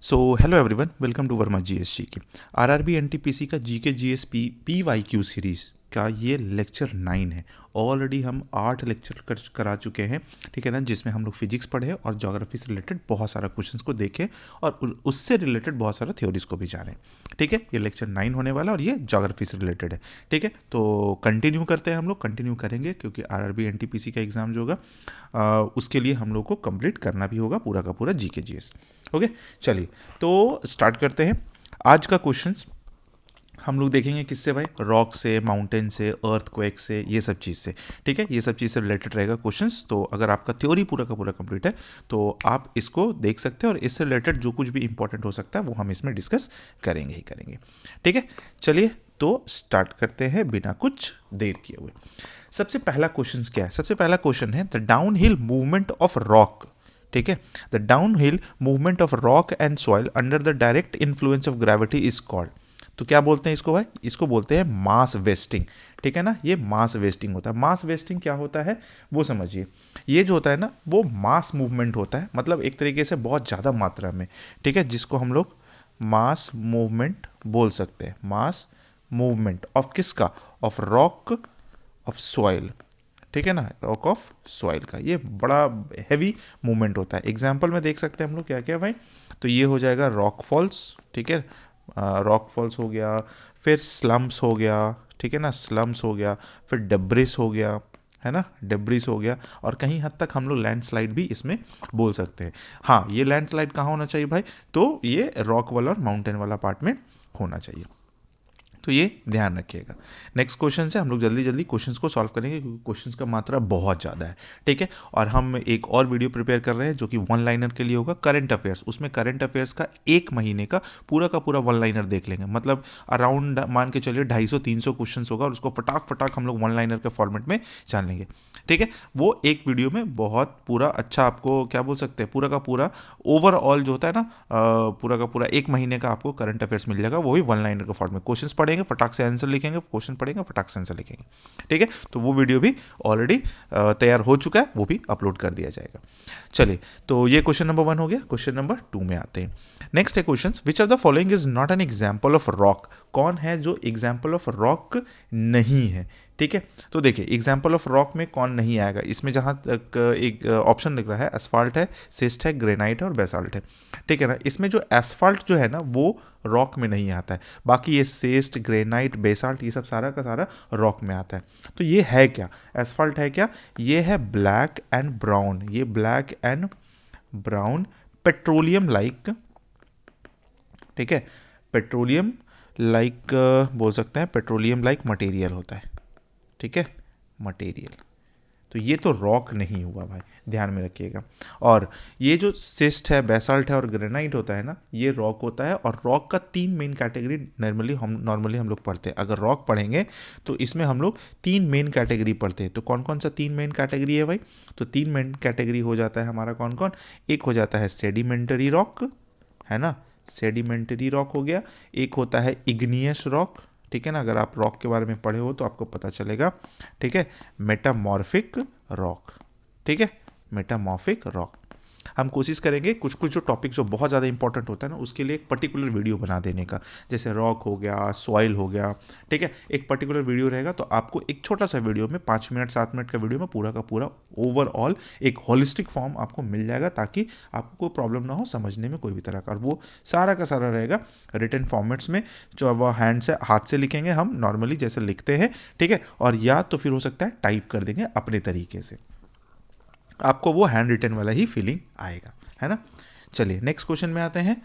So hello everyone, welcome to Verma GSG की RRB NTPC का GK GS PYQ series का ये लेक्चर 9 है। ऑलरेडी हम 8 लेक्चर करा चुके हैं, ठीक है ना, जिसमें हम लोग फिजिक्स पढ़े और ज्योग्राफी से रिलेटेड बहुत सारा क्वेश्चंस को देखें और उससे रिलेटेड बहुत सारा थ्योरीज को भी जाने। ठीक है, ये लेक्चर 9 होने वाला और ये ज्योग्राफी से रिलेटेड है। ठीक है, तो कंटिन्यू करते हैं, हम लोग कंटिन्यू करेंगे क्योंकि आरआरबी एनटीपीसी का एग्ज़ाम जो होगा उसके लिए हम लोग को कंप्लीट करना भी होगा पूरा का पूरा जीके जीएस। ओके, चलिए तो स्टार्ट करते हैं। आज का क्वेश्चंस हम लोग देखेंगे किससे भाई, रॉक से, माउंटेन से, अर्थक्वेक से, ये सब चीज़ से। ठीक है, ये सब चीज़ से रिलेटेड रहेगा क्वेश्चंस। तो अगर आपका थ्योरी पूरा का पूरा कंप्लीट है तो आप इसको देख सकते हैं और इससे रिलेटेड जो कुछ भी इंपॉर्टेंट हो सकता है वो हम इसमें डिस्कस करेंगे ही करेंगे। ठीक है, चलिए तो स्टार्ट करते हैं बिना कुछ देर किए हुए। सबसे पहला क्वेश्चन क्या है? सबसे पहला क्वेश्चन है the down hill movement of rock. ठीक है, the down hill movement of rock and soil under the direct influence of gravity is called. तो क्या बोलते हैं इसको भाई? इसको बोलते हैं मास वेस्टिंग। ठीक है ना, ये मास वेस्टिंग होता है। मास वेस्टिंग क्या होता है वो समझिए। ये जो होता है ना वो मास मूवमेंट होता है, मतलब एक तरीके से बहुत ज़्यादा मात्रा में। ठीक है, जिसको हम लोग मास मूवमेंट बोल सकते हैं। मास मूवमेंट ऑफ किसका? Of rock, of soil. ठीक है ना, रॉक ऑफ सॉइल का ये बड़ा हैवी मूवमेंट होता है। एग्जाम्पल में देख सकते हैं हम लोग क्या क्या भाई। तो ये हो जाएगा रॉक फॉल्स। ठीक है, रॉक फॉल्स हो गया, फिर स्लम्स हो गया। ठीक है ना, स्लम्स हो गया, फिर डेब्रिस हो गया, है ना, डेब्रिस हो गया। और कहीं हद तक हम लोग लैंडस्लाइड भी इसमें बोल सकते हैं। हाँ, ये लैंडस्लाइड कहाँ होना चाहिए भाई? तो ये रॉक वाला और माउंटेन वाला पार्ट में होना चाहिए। तो ये ध्यान रखिएगा। नेक्स्ट क्वेश्चन से हम लोग जल्दी जल्दी क्वेश्चंस को सॉल्व करेंगे क्योंकि क्वेश्चंस का मात्रा बहुत ज़्यादा है। ठीक है, और हम एक और वीडियो प्रिपेयर कर रहे हैं जो कि वन लाइनर के लिए होगा, करंट अफेयर्स। उसमें करंट अफेयर्स का एक महीने का पूरा वन लाइनर देख लेंगे। मतलब अराउंड मान के चलिए 250-300 क्वेश्चन होगा और उसको फटाक हम लोग वन लाइनर के फॉर्मेट में जान लेंगे। ठीक है, वो एक वीडियो में बहुत पूरा अच्छा आपको क्या बोल सकते हैं, पूरा का पूरा ओवरऑल जो होता है ना, पूरा का पूरा एक महीने का आपको करंट अफेयर्स मिल जाएगा, वो भी वन लाइनर के फॉर्म में। क्वेश्चंस पढ़ेंगे, फटाक से आंसर लिखेंगे, क्वेश्चन पढ़ेंगे, फटाक से आंसर लिखेंगे। ठीक है, तो वो वीडियो भी ऑलरेडी तैयार हो चुका है, वो भी अपलोड कर दिया जाएगा। चलिए, तो ये क्वेश्चन नंबर 1 हो गया। क्वेश्चन नंबर 2 में आते हैं। नेक्स्ट है question, which of the following is not an example of rock. कौन है जो एग्जाम्पल ऑफ रॉक नहीं है? ठीक है, तो देखिए एग्जाम्पल ऑफ रॉक में कौन नहीं आएगा इसमें, जहाँ तक एक ऑप्शन लिख रहा है, एस्फाल्ट है, सिस्ट है, ग्रेनाइट है और बेसाल्ट है। ठीक है ना, इसमें जो एस्फाल्ट जो है ना वो रॉक में नहीं आता है। बाकी ये सेस्ट, ग्रेनाइट, बेसाल्ट ये सब सारा का सारा रॉक में आता है। तो ये है क्या? एस्फाल्ट है क्या? ये है ब्लैक एंड ब्राउन। ये black and brown petroleum like, ठीक है, पेट्रोलियम लाइक बोल सकते हैं, पेट्रोलियम लाइक मटेरियल होता है। ठीक है, मटेरियल। तो ये तो रॉक नहीं हुआ भाई, ध्यान में रखिएगा। और ये जो सिस्ट है, बेसाल्ट है और ग्रेनाइट होता है ना, ये रॉक होता है। और रॉक का 3 मेन कैटेगरी नॉर्मली हम लोग पढ़ते हैं। अगर रॉक पढ़ेंगे तो इसमें हम लोग 3 मेन कैटेगरी पढ़ते हैं। तो कौन कौन सा 3 मेन कैटेगरी है भाई? तो 3 मेन कैटेगरी हो जाता है हमारा कौन कौन? एक हो जाता है सेडिमेंटरी रॉक, है ना, सेडिमेंटरी रॉक हो गया। एक होता है इग्नियस रॉक। ठीक है ना, अगर आप रॉक के बारे में पढ़े हो तो आपको पता चलेगा। ठीक है, मेटामॉर्फिक रॉक। ठीक है, मेटामॉर्फिक रॉक। हम कोशिश करेंगे कुछ कुछ जो टॉपिक जो बहुत ज़्यादा इंपॉर्टेंट होता है ना उसके लिए एक पर्टिकुलर वीडियो बना देने का। जैसे रॉक हो गया, सॉइल हो गया। ठीक है, एक पर्टिकुलर वीडियो रहेगा तो आपको एक छोटा सा वीडियो में 5 मिनट 7 मिनट का वीडियो में पूरा का पूरा ओवरऑल एक होलिस्टिक फॉर्म आपको मिल जाएगा, ताकि आपको कोई प्रॉब्लम ना हो समझने में कोई भी तरह का। और वो सारा का सारा रहेगा रिटन फॉर्मेट्स में, जो अब हैंड से हाथ से लिखेंगे हम नॉर्मली जैसे लिखते हैं। ठीक है, और या तो फिर हो सकता है टाइप कर देंगे अपने तरीके से, आपको वो हैंड रिटन वाला ही फीलिंग आएगा, है ना। चलिए नेक्स्ट क्वेश्चन में आते हैं।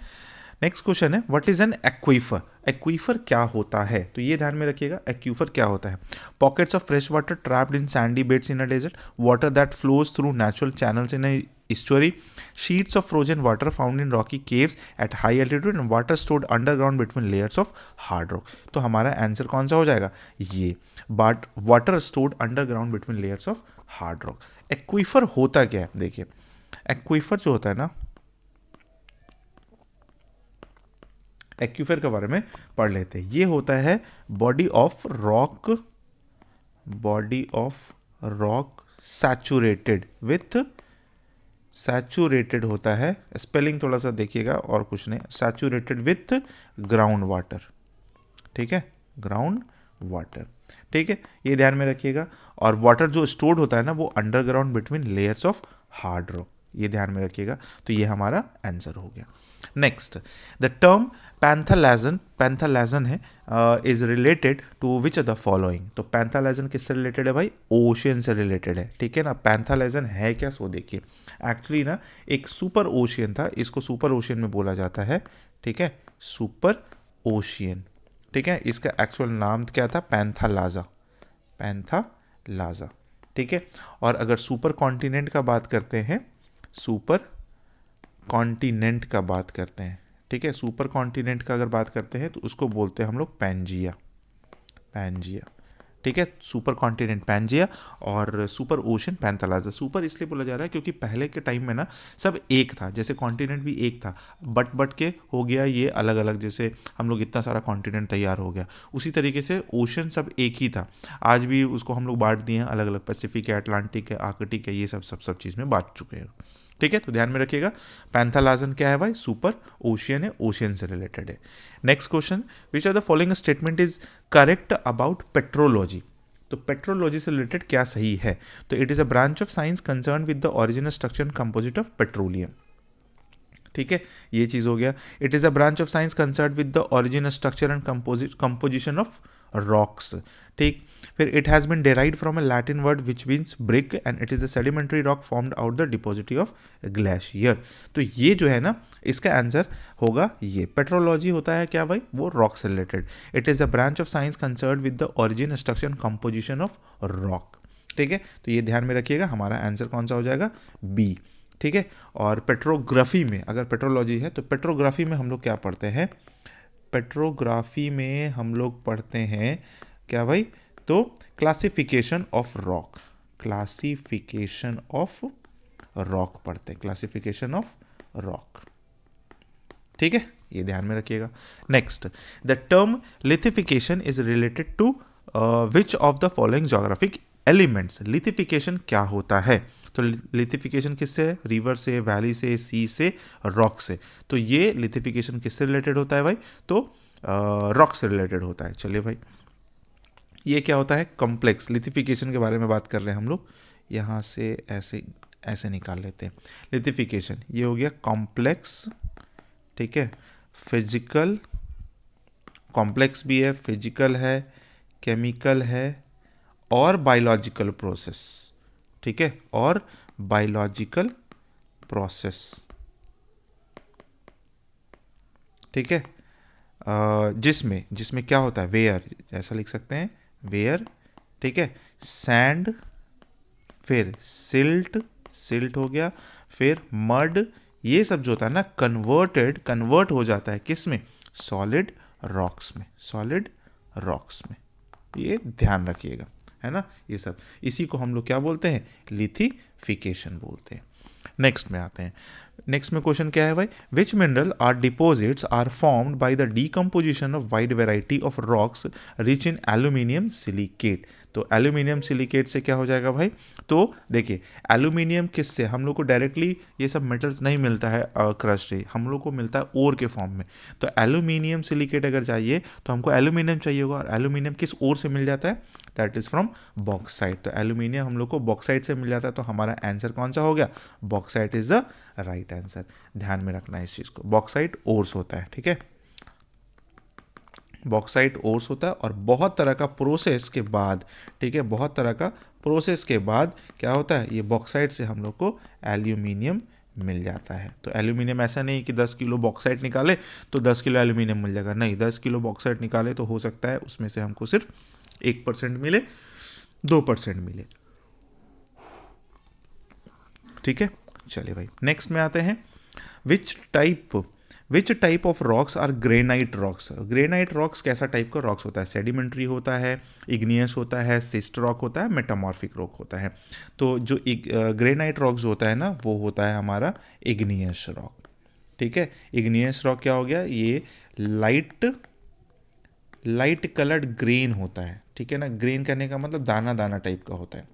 नेक्स्ट क्वेश्चन है what is an aquifer. Aquifer क्या होता है? तो ये ध्यान में रखिएगा, एक्वीफर क्या होता है? Pockets of fresh water trapped in sandy beds in a desert, water that flows through natural channels in a estuary, sheets of frozen water found in rocky caves at high altitude and water stored underground between layers of hard rock। तो हमारा answer कौन सा हो जाएगा? ये, but water stored underground between layers of hard rock. Aquifer होता क्या है? देखिए, एक्वीफर जो होता है ना, एक्वीफर के बारे में पढ़ लेते हैं। ये होता है body of rock, body of rock saturated with saturated होता है, स्पेलिंग थोड़ा सा देखिएगा और कुछ नहीं, सैचुरेटेड विथ ग्राउंड वाटर, ठीक है, ग्राउंड वाटर, ठीक है, ये ध्यान में रखिएगा। और वाटर जो स्टोर्ड होता है ना वो underground between layers of hard rock, ये ध्यान में रखिएगा। तो ये हमारा आंसर हो गया। Next, the term Panthalassa, Panthalassa है, is related to which of the following. तो पैंथालाजन किससे रिलेटेड है भाई? ओशियन से रिलेटेड है, ठीक है ना। पैंथालाजन है क्या, सो देखिए, एक्चुअली ना एक सुपर ओशियन था, इसको सुपर ओशियन में बोला जाता है, ठीक है, सुपर ओशियन, ठीक है। इसका एक्चुअल नाम क्या था? पैंथालाजा, पैंथालाजा, ठीक है। और अगर सुपर कॉन्टिनेंट का बात करते हैं, सुपर कॉन्टिनेंट का बात करते हैं, ठीक है, सुपर कॉन्टिनेंट का अगर बात करते हैं तो उसको बोलते हैं हम लोग पैंजिया, पैंजिया, ठीक है। सुपर कॉन्टिनेंट पैंजिया और सुपर ओशन पैंथालाजा। सुपर इसलिए बोला जा रहा है क्योंकि पहले के टाइम में ना सब एक था, जैसे कॉन्टिनेंट भी एक था, बट के हो गया ये अलग अलग, जैसे हम लोग इतना सारा कॉन्टिनेंट तैयार हो गया, उसी तरीके से ओशन सब एक ही था। आज भी उसको हम लोग बांट दिए हैं अलग अलग, पैसिफिक है, अटलांटिक है, आर्कटिक है, ये सब चीज़ में बांट चुके हैं, ठीक है। तो ध्यान में रखिएगा, पैंथालाजन क्या है भाई? सुपर ओशियन है, ओशियन से रिलेटेड है। Next question, which are the following statement is correct about petrology. तो पेट्रोलॉजी से रिलेटेड क्या सही है? तो it is a branch of science concern with the original structure and composite of petroleum, ठीक है, ये चीज हो गया। It is a branch of science concern with the original structure and composition of rocks, ठीक। फिर it has been derived from a Latin word which means brick and it is a sedimentary rock formed out the deposit of glacier. तो ये जो है ना, इसका answer होगा ये। पेट्रोलॉजी होता है क्या भाई? वो रॉक से related. It is a branch of science concern with the origin structure and composition of rock, ठीक है। तो ये ध्यान में रखिएगा, हमारा आंसर कौन सा हो जाएगा? बी, ठीक है। और पेट्रोग्राफी में, अगर पेट्रोलॉजी है तो पेट्रोग्राफी में हम लोग क्या पढ़ते हैं? पेट्रोग्राफी में हम लोग पढ़ते हैं क्या भाई? तो classification of rock, classification of rock पढ़ते हैं, क्लासिफिकेशन ऑफ रॉक, ठीक है, ये ध्यान में रखिएगा। Next, the term lithification is related to which of the following geographic elements. Lithification क्या होता है? तो लिथिफिकेशन किससे है? रिवर से, वैली से, सी से, रॉक से। तो ये लिथिफिकेशन किससे रिलेटेड होता है भाई? तो रॉक से रिलेटेड होता है। चलिए भाई, ये क्या होता है? कॉम्प्लेक्स लिथिफिकेशन के बारे में बात कर रहे हैं हम लोग, यहाँ से ऐसे ऐसे निकाल लेते हैं। लिथिफिकेशन ये हो गया कॉम्प्लेक्स, ठीक है, फिजिकल, कॉम्प्लेक्स भी है, फिजिकल है, केमिकल है और बायोलॉजिकल प्रोसेस, ठीक है, और बायोलॉजिकल प्रोसेस, ठीक है। जिसमें जिसमें क्या होता है? वेयर, ऐसा लिख सकते हैं, वेयर, ठीक है, सैंड, फिर सिल्ट, सिल्ट हो गया, फिर मड, ये सब जो होता है ना कन्वर्ट हो जाता है किस में? सॉलिड रॉक्स में, सॉलिड रॉक्स में, ये ध्यान रखिएगा, है ना। ये सब, इसी को हम लोग क्या बोलते हैं? लिथिफिकेशन बोलते हैं। नेक्स्ट में आते हैं। नेक्स्ट में क्वेश्चन क्या है भाई? Which mineral are deposits are formed by the decomposition of wide variety of rocks rich in aluminium silicate. तो एल्यूमिनियम सिलिकेट से क्या हो जाएगा भाई? तो देखिए, एल्यूमिनियम किससे? हम लोग को डायरेक्टली ये सब मेटल्स नहीं मिलता है क्रस्ट से, हम लोग को मिलता है ओर के फॉर्म में। तो एल्यूमिनियम सिलिकेट अगर चाहिए तो हमको एल्यूमिनियम चाहिए होगा, और एल्यूमिनियम किस ओर से मिल जाता है? That is from bauxite. तो एल्यूमिनियम हम लोग को बॉक्साइट से मिल जाता है, तो हमारा आंसर कौन सा हो गया? Bauxite is the right answer. ध्यान में रखना है इस चीज को, बॉक्साइट ओर्स होता है, ठीक है, बॉक्साइट ओर्स होता है। और बहुत तरह का प्रोसेस के बाद, ठीक है, बहुत तरह का प्रोसेस के बाद क्या होता है? ये बॉक्साइट से हम लोग को एल्यूमिनियम मिल जाता है। तो एल्यूमिनियम ऐसा नहीं कि 10 किलो बॉक्साइट निकाले तो 10 किलो एल्यूमिनियम मिल जाएगा, नहीं, 10 किलो बॉक्साइट निकाले तो हो सकता है उसमें से हमको सिर्फ 1% मिले, 2% मिले, ठीक है। चलिए भाई, नेक्स्ट में आते हैं। Which type of rocks are granite rocks. Granite rocks कैसा टाइप का रॉक्स होता है? सेडिमेंट्री होता है, इग्नियस होता है, सिस्ट रॉक होता है, मेटामॉर्फिक रॉक होता है। तो जो ग्रेनाइट रॉक्स होता है ना, वो होता है हमारा इग्नियस रॉक, ठीक है। इग्नियस रॉक क्या हो गया? ये लाइट कलर्ड ग्रेन होता है, ठीक है ना। ग्रेन करने का मतलब दाना दाना टाइप का होता है,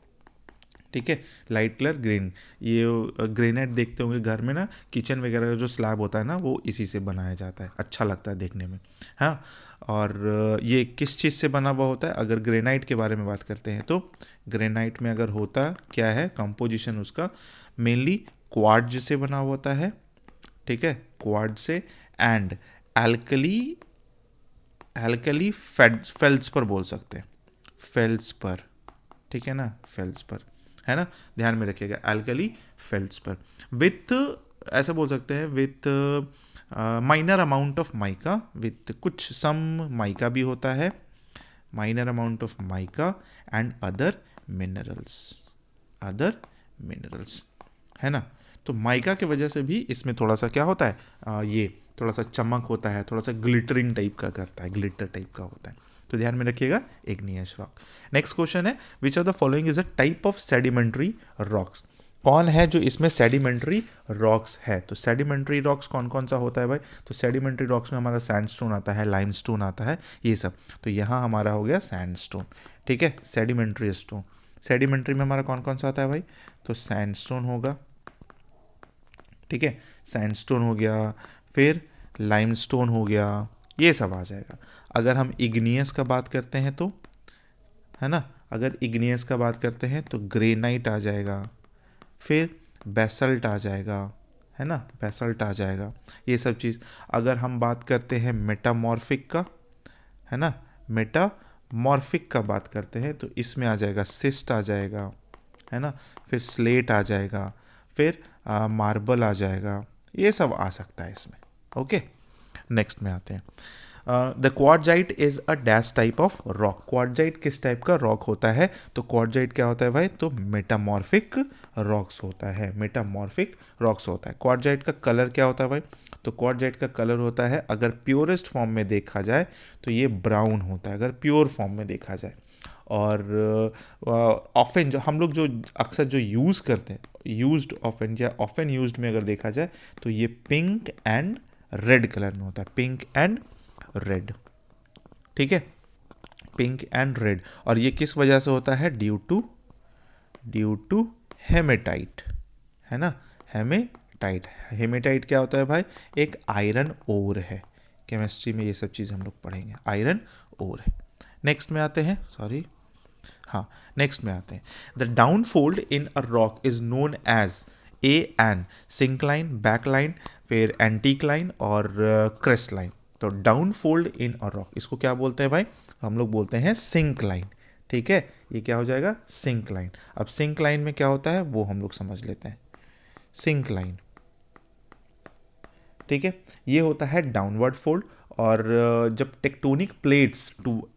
ठीक है, लाइट कलर ग्रीन। ये ग्रेनाइट देखते होंगे घर में ना, किचन वगैरह का जो स्लैब होता है ना वो इसी से बनाया जाता है, अच्छा लगता है देखने में। हाँ, और ये किस चीज़ से बना हुआ होता है, अगर ग्रेनाइट के बारे में बात करते हैं तो ग्रेनाइट में अगर होता क्या है कंपोजिशन उसका, मेनली क्वार्ट्ज से बना हुआ होता है, ठीक है, क्वार्ट्ज से, एंड एल्कली एल्कली फेल्स पर बोल सकते हैं, फेल्स पर, ठीक है ना, फेल्स पर, है ना, ध्यान में रखिएगा, एल्कली फेल्स पर, विथ, ऐसा बोल सकते हैं with minor amount of mica, with कुछ सम माइका भी होता है, minor amount of mica and other minerals, है ना। तो माइका की वजह से भी इसमें थोड़ा सा क्या होता है, ये थोड़ा सा चमक होता है, थोड़ा सा ग्लिटरिंग टाइप का करता है, ग्लिटर टाइप का होता है, तो ध्यान में रखिएगा, इग्नियस रॉक। नेक्स्ट क्वेश्चन है, which of the following is a type of sedimentary rocks, कौन है जो इसमें सेडिमेंट्री रॉक्स है। तो सेडिमेंट्री रॉक्स कौन कौन सा होता है भाई, तो सेडिमेंट्री रॉक्स में हमारा सैंडस्टोन आता है, लाइमस्टोन आता है, ये सब। तो यहाँ हमारा हो गया सैंडस्टोन, ठीक है, सेडिमेंट्री स्टोन। सेडिमेंट्री में हमारा कौन कौन सा आता है भाई, तो सैंडस्टोन होगा, ठीक है, सैंडस्टोन हो गया, फिर लाइमस्टोन हो गया, ये सब आ जाएगा। अगर हम इग्नियस का बात करते हैं तो, है ना, अगर इग्नियस का बात करते हैं तो ग्रेनाइट आ जाएगा, फिर बेसल्ट आ जाएगा, है ना, बेसल्ट आ जाएगा, ये सब चीज़। अगर हम बात करते हैं मेटामॉर्फिक का, है ना, मेटामॉर्फिक का बात करते हैं तो इसमें आ जाएगा सिस्ट आ जाएगा, है ना, फिर स्लेट आ जाएगा, फिर मार्बल आ जाएगा, ये सब आ सकता है इसमें। ओके, नेक्स्ट में आते हैं। The quartzite is a dash type of rock, quartzite किस टाइप का रॉक होता है, तो क्वार्टजाइट क्या होता है भाई, तो मेटामॉर्फिक रॉक्स होता है, मेटामॉर्फिक रॉक्स होता है। क्वार्टजाइट का कलर क्या होता है भाई, तो क्वार्टजाइट का कलर होता है, अगर प्योरेस्ट फॉर्म में देखा जाए तो ये ब्राउन होता है, अगर प्योर फॉर्म में देखा जाए। और ऑफन जो हम लोग जो अक्सर जो यूज़ करते हैं, यूज्ड ऑफन या ऑफन यूज्ड में अगर देखा जाए तो ये पिंक एंड रेड कलर में होता है, पिंक एंड रेड, ठीक है, पिंक एंड रेड। और ये किस वजह से होता है, ड्यू टू हेमेटाइट, है ना, हेमेटाइट। हेमेटाइट क्या होता है भाई, एक आयरन ओर है, केमिस्ट्री में ये सब चीज़ हम लोग पढ़ेंगे, आयरन ओर है। नेक्स्ट में आते हैं, सॉरी, हाँ, नेक्स्ट में आते हैं। The downfold in a rock is known as an syncline, backline, फिर एंटीक्लाइन और क्रेस्ट लाइन। तो डाउनफोल्ड इन अ रॉक, इसको क्या बोलते हैं भाई, हम लोग बोलते हैं सिंक्लाइन, ठीक है, ये क्या हो जाएगा, सिंक्लाइन। अब सिंक्लाइन में क्या होता है वो हम लोग समझ लेते हैं, सिंक्लाइन, ठीक है, ये होता है डाउनवर्ड फोल्ड। और जब टेक्टोनिक प्लेट्स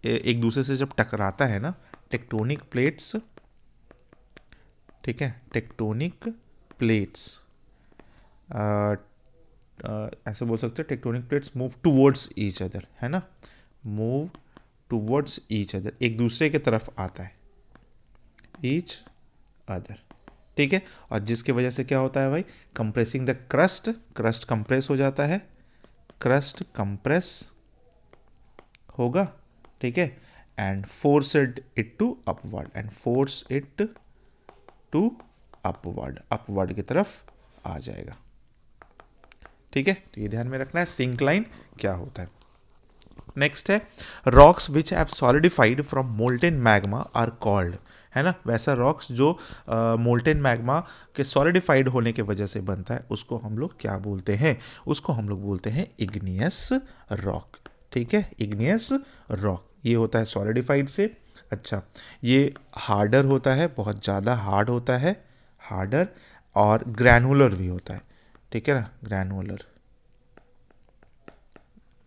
एक दूसरे से जब टकराता है ना, टेक्टोनिक प्लेट्स, ठीक है, टेक्टोनिक प्लेट्स, ऐसे बोल सकते हैं, tectonic plates move towards each other, है ना, मूव टूवर्ड्स ईच अदर, एक दूसरे के तरफ आता है, ईच अदर, ठीक है। और जिसकी वजह से क्या होता है भाई, compressing the crust, crust compress हो जाता है, क्रस्ट कंप्रेस होगा, ठीक है, and forced it to upward, and force it to upward, upward की तरफ आ जाएगा, ठीक है। तो ये ध्यान में रखना है सिंक्लाइन क्या होता है। नेक्स्ट है, rocks which have solidified from molten magma are called, है ना, वैसा रॉक्स जो मोल्टेन मैग्मा के सॉलिडिफाइड होने की वजह से बनता है उसको हम लोग क्या बोलते हैं, उसको हम लोग बोलते हैं इग्नियस रॉक, ठीक है, इग्नियस रॉक, ये होता है सॉलिडिफाइड से। अच्छा, ये हार्डर होता है, बहुत ज़्यादा हार्ड होता है, हार्डर, और ग्रैनुलर भी होता है, ठीक है ना, ग्रैनुलर,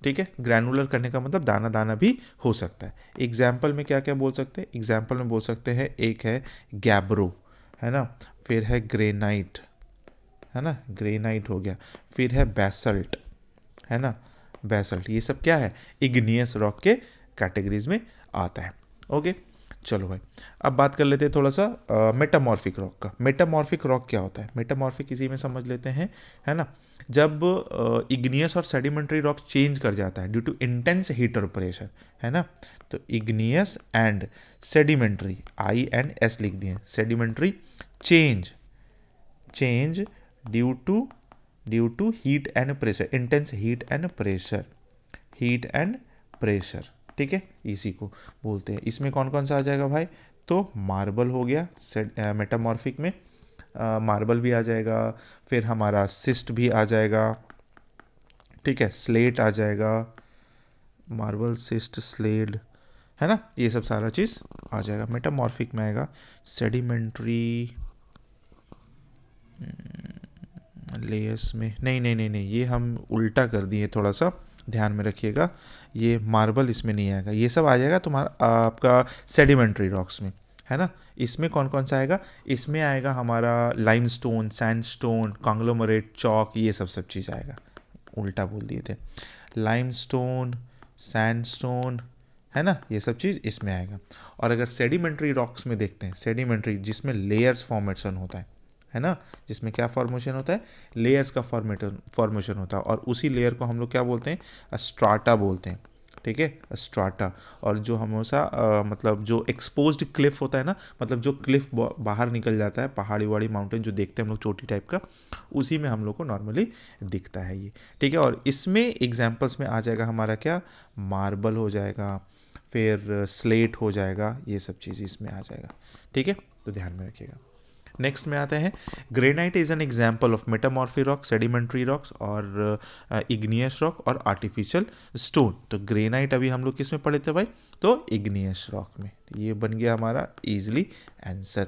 ठीक है, ग्रैनुलर करने का मतलब दाना दाना भी हो सकता है। एग्जाम्पल में क्या क्या बोल सकते हैं, एग्जाम्पल में बोल सकते हैं, एक है गैब्रो, है ना, फिर है ग्रेनाइट, है ना, ग्रेनाइट हो गया, फिर है बेसल्ट, है ना, बेसल्ट, ये सब क्या है, इग्नियस रॉक के कैटेगरीज में आता है। ओके, चलो भाई, अब बात कर लेते हैं थोड़ा सा मेटामॉर्फिक रॉक का। मेटामॉर्फिक रॉक क्या होता है, मेटामॉर्फिक इसी में समझ लेते हैं, है ना। जब इग्नियस और सेडिमेंट्री रॉक चेंज कर जाता है ड्यू टू इंटेंस हीट और प्रेशर, है ना। तो इग्नियस एंड सेडिमेंट्री, INS लिख दिए, sedimentary change due to heat and pressure, intense heat and pressure, ठीक है, इसी को बोलते हैं। इसमें कौन कौन सा आ जाएगा भाई, तो मार्बल हो गया मेटामॉर्फिक में, मार्बल भी आ जाएगा, फिर हमारा सिस्ट भी आ जाएगा, ठीक है, स्लेट आ जाएगा, मार्बल सिस्ट स्लेट, है ना, ये सब सारा चीज़ आ जाएगा, मेटामॉर्फिक में आएगा। सेडिमेंट्री लेयर्स में नहीं, ये हम उल्टा कर दिए, थोड़ा सा ध्यान में रखिएगा, ये मार्बल इसमें नहीं आएगा, ये सब आ जाएगा तुम्हारा आपका सेडिमेंट्री रॉक्स में, है ना। इसमें कौन कौन सा आएगा, इसमें आएगा हमारा लाइमस्टोन, सैंडस्टोन, कांग्लोमरेट, चॉक, ये सब चीज़ आएगा, उल्टा बोल दिए थे, लाइमस्टोन, सैंडस्टोन, है ना, ये सब चीज़ इसमें आएगा। और अगर सेडिमेंट्री रॉक्स में देखते हैं, सेडिमेंट्री जिसमें लेयर्स फॉर्मेशन होता है ना, जिसमें क्या फॉर्मेशन होता है, लेयर्स का फॉर्मेशन होता है, और उसी लेयर को हम लोग क्या बोलते हैं, स्ट्राटा बोलते हैं, ठीक है, स्ट्राटा। और जो हमेशा मतलब जो एक्सपोज्ड क्लिफ होता है ना, मतलब जो क्लिफ बाहर निकल जाता है, पहाड़ी वाड़ी माउंटेन जो देखते हैं हम लोग चोटी टाइप का, उसी में हम लोग को नॉर्मली दिखता है ये, ठीक है। और इसमें एग्जाम्पल्स में आ जाएगा हमारा क्या, मार्बल हो जाएगा, फिर स्लेट हो जाएगा, ये सब चीज़ इसमें आ जाएगा, ठीक है, तो ध्यान में रखिएगा। नेक्स्ट में आते हैं, granite is an example of metamorphic rock, sedimentary rocks और इग्नियस रॉक और आर्टिफिशियल स्टोन। तो ग्रेनाइट अभी हम लोग किस में पढ़े थे भाई, तो इग्नियस रॉक में, ये बन गया हमारा इजिली आंसर,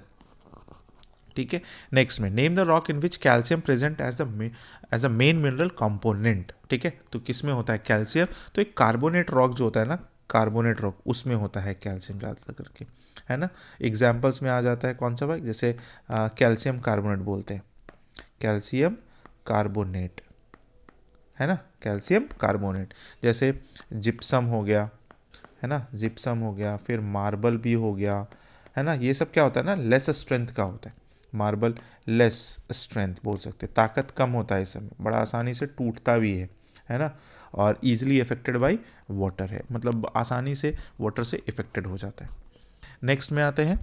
ठीक है। नेक्स्ट में, name the rock in which calcium present as a main mineral component, ठीक है। तो किस में होता है कैल्शियम, तो एक कार्बोनेट रॉक जो होता है ना, कार्बोनेट रॉक, उसमें होता है कैल्शियम ज़्यादा करके, है ना। एग्जाम्पल्स में आ जाता है कौन सा भाई, जैसे कैल्शियम कार्बोनेट बोलते हैं, कैल्शियम कार्बोनेट, है ना, कैल्शियम कार्बोनेट, जैसे जिप्सम हो गया, है ना, जिप्सम हो गया, फिर मार्बल भी हो गया, है ना। ये सब क्या होता है ना, लेस स्ट्रेंथ का होता है, मार्बल लेस स्ट्रेंथ बोल सकते हैं, ताकत कम होता है, इस समय बड़ा आसानी से टूटता भी है ना, और ईजिली अफेक्टेड बाई वाटर है, मतलब आसानी से वाटर से इफेक्टेड हो जाता है। नेक्स्ट में आते हैं,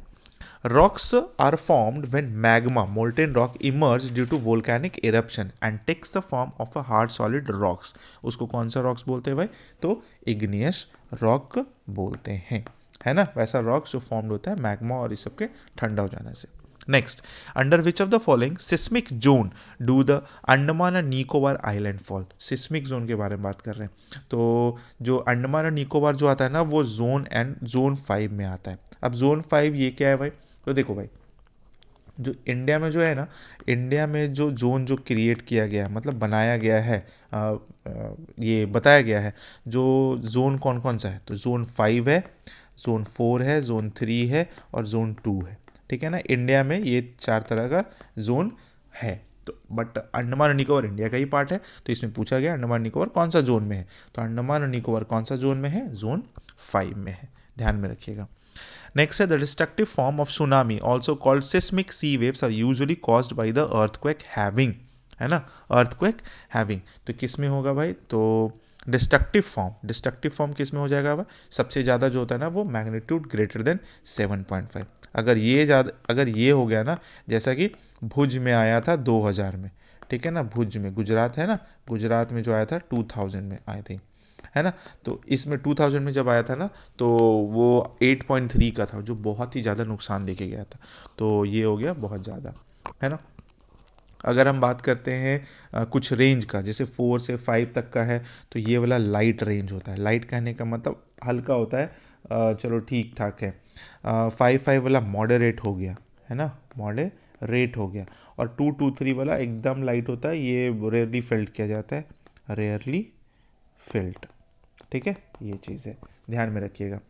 rocks are formed when magma molten rock emerge due to volcanic eruption and takes the form of a hard solid rocks. उसको कौन सा रॉक्स बोलते हैं भाई, तो इग्नियस रॉक बोलते हैं, है ना, वैसा रॉक्स जो फॉर्म्ड होता है मैग्मा और इस सब के ठंडा हो जाने से। Next, under which of the following seismic zone do the Andaman and Nicobar island fall. Seismic zone के बारे में बात कर रहे हैं, तो जो अंडमान और निकोबार जो आता है ना, वो जोन 5 में आता है। अब जोन 5 ये क्या है भाई, तो देखो भाई, जो इंडिया में जो है ना, इंडिया में जो जोन जो क्रिएट किया गया है, मतलब बनाया गया है, ये बताया गया है, जो जोन कौन कौन सा है, तो जोन 5 है, जोन 4 है, जोन 3 है और जोन 2 है, ठीक है ना। इंडिया में ये 4 तरह का जोन है, तो बट अंडमान और निकोबार इंडिया का ही पार्ट है, तो इसमें पूछा गया अंडमान निकोबार कौन सा जोन में है, तो अंडमान और निकोबार कौन सा जोन में है, जोन 5 में है, ध्यान में रखिएगा। नेक्स्ट है, the destructive form of tsunami also called seismic sea waves are usually caused by the earthquake having, है ना, अर्थक्वेक हैविंग, तो किस में होगा भाई, तो डिस्ट्रक्टिव फॉर्म किस में हो जाएगा भाई, सबसे ज़्यादा जो होता है ना, वो मैग्नीट्यूड ग्रेटर देन 7.5। अगर ये हो गया ना, जैसा कि भुज में आया था 2000 में, ठीक है ना, भुज में, गुजरात है ना, गुजरात में जो आया था 2000 में आए थे, है ना, तो इसमें 2000 में जब आया था ना, तो वो 8.3 का था, जो बहुत ही ज़्यादा नुकसान देके गया था, तो ये हो गया बहुत ज़्यादा, है ना। अगर हम बात करते हैं कुछ रेंज का, जैसे 4 से 5 तक का है, तो ये वाला लाइट रेंज होता है, लाइट कहने का मतलब हल्का होता है, चलो ठीक ठाक है। 5 वाला मॉडरेट हो गया, है ना, मॉडरेट हो गया, और 2 3 वाला एकदम लाइट होता है, ये रेयरली फेल्ट किया जाता है, रेयरली फेल्ट, ठीक है, ये चीज़ है, ध्यान में रखिएगा।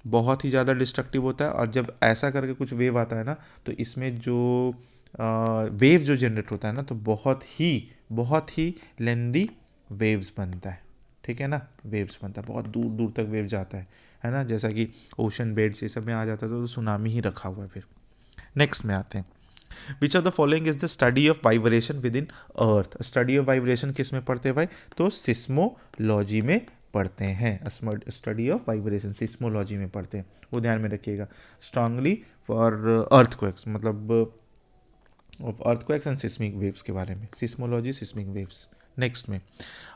बहुत ही ज़्यादा डिस्ट्रक्टिव होता है, और जब ऐसा करके कुछ वेव आता है ना, तो इसमें जो वेव जो जनरेट होता है ना, तो बहुत ही लेंदी वेव्स बनता है, ठीक है ना, वेव्स बनता है, बहुत दूर दूर तक वेव जाता है ना, जैसा कि ओशन बेड्स ये सब में आ जाता है, तो सुनामी ही रखा हुआ है। फिर नेक्स्ट में आते हैं, which of the following is the study of vibration with in earth. Study of vibration किस में पढ़ते हैं भाई, तो सिस्मोलॉजी में पढ़ते हैं। स्टडी ऑफ वाइब्रेशन सिस्मोलॉजी में पढ़ते हैं, वो ध्यान में रखिएगा। स्ट्रांगली फॉर अर्थक्वेक्स, मतलब of earthquakes and seismic waves के बारे में, सिस्मोलॉजी सिस्मिक वेव्स। नेक्स्ट में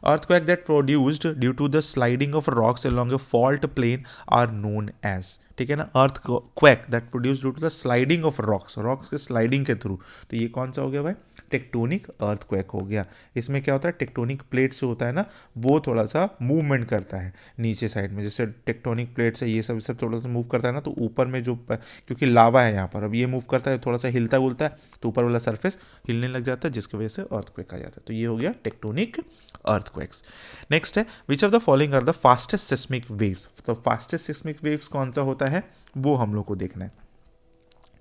earthquake that produced due to the sliding of rocks along a fault plane are known as, ठीक है ना, earthquake that produced due to the sliding of rocks के sliding के through, तो ये कौन सा हो गया भाई, टेक्टोनिक अर्थक्वेक हो गया। इसमें क्या होता है, टेक्टोनिक प्लेट से होता है ना, वो थोड़ा सा मूवमेंट करता है नीचे साइड में, जैसे टेक्टोनिक प्लेट से ये सब थोड़ा सा मूव करता है ना, तो ऊपर में जो, क्योंकि लावा है यहाँ पर, अब ये मूव करता है, थोड़ा सा हिलता बुलता है, तो ऊपर वाला सरफेस हिलने लग जाता है, जिसकी वजह से अर्थक्वेक आ जाता है। तो ये हो गया टेक्टोनिक अर्थक्वेक्स। नेक्स्ट है which of the following are the fastest seismic waves. तो फास्टेस्ट सिस्मिक वेव्स कौन सा होता है, वो हम लोग को देखना है,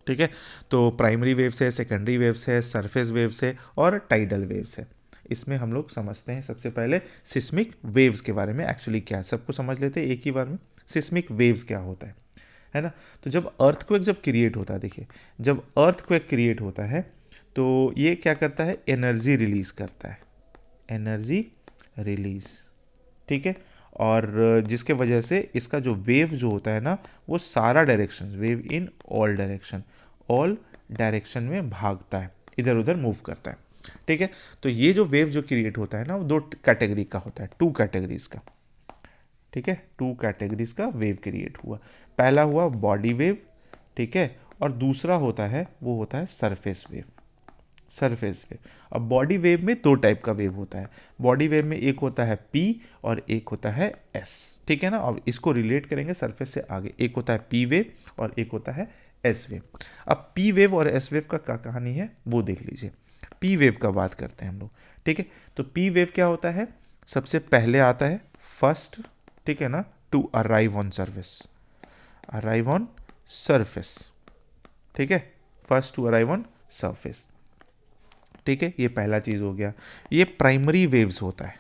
ठीक है। तो प्राइमरी वेव्स है, सेकेंडरी वेव्स है, सरफेस वेव्स है और टाइडल वेव्स है। इसमें हम लोग समझते हैं सबसे पहले सिस्मिक वेव्स के बारे में, एक्चुअली क्या है सबको समझ लेते हैं एक ही बार में। सिस्मिक वेव्स क्या होता है ना। तो जब अर्थक्वेक जब क्रिएट होता है, देखिए जब अर्थक्वेक क्रिएट होता है तो ये क्या करता है, एनर्जी रिलीज करता है, एनर्जी रिलीज, ठीक है। और जिसके वजह से इसका जो वेव जो होता है ना, वो सारा direction, wave in all direction में भागता है, इधर उधर मूव करता है, ठीक है। तो ये जो वेव जो क्रिएट होता है ना, वो दो कैटेगरी का होता है, 2 कैटेगरीज का, ठीक है। 2 कैटेगरीज का वेव क्रिएट हुआ। पहला हुआ बॉडी वेव, ठीक है, और दूसरा होता है, वो होता है सरफेस वेव, सरफेस वेव। अब बॉडी वेव में 2 टाइप का वेव होता है। बॉडी वेव में एक होता है P और एक होता है S, ठीक है ना। अब इसको रिलेट करेंगे सरफेस से आगे, एक होता है P वेव और एक होता है S वेव। अब P वेव और S वेव का क्या कहानी है वो देख लीजिए। P वेव का बात करते हैं हम लोग, ठीक है। तो P वेव क्या होता है, सबसे पहले आता है फर्स्ट, ठीक है ना, to arrive on surface, arrive on surface, ठीक है, first to arrive on surface, ठीक है। ये पहला चीज़ हो गया, ये प्राइमरी वेव्स होता है,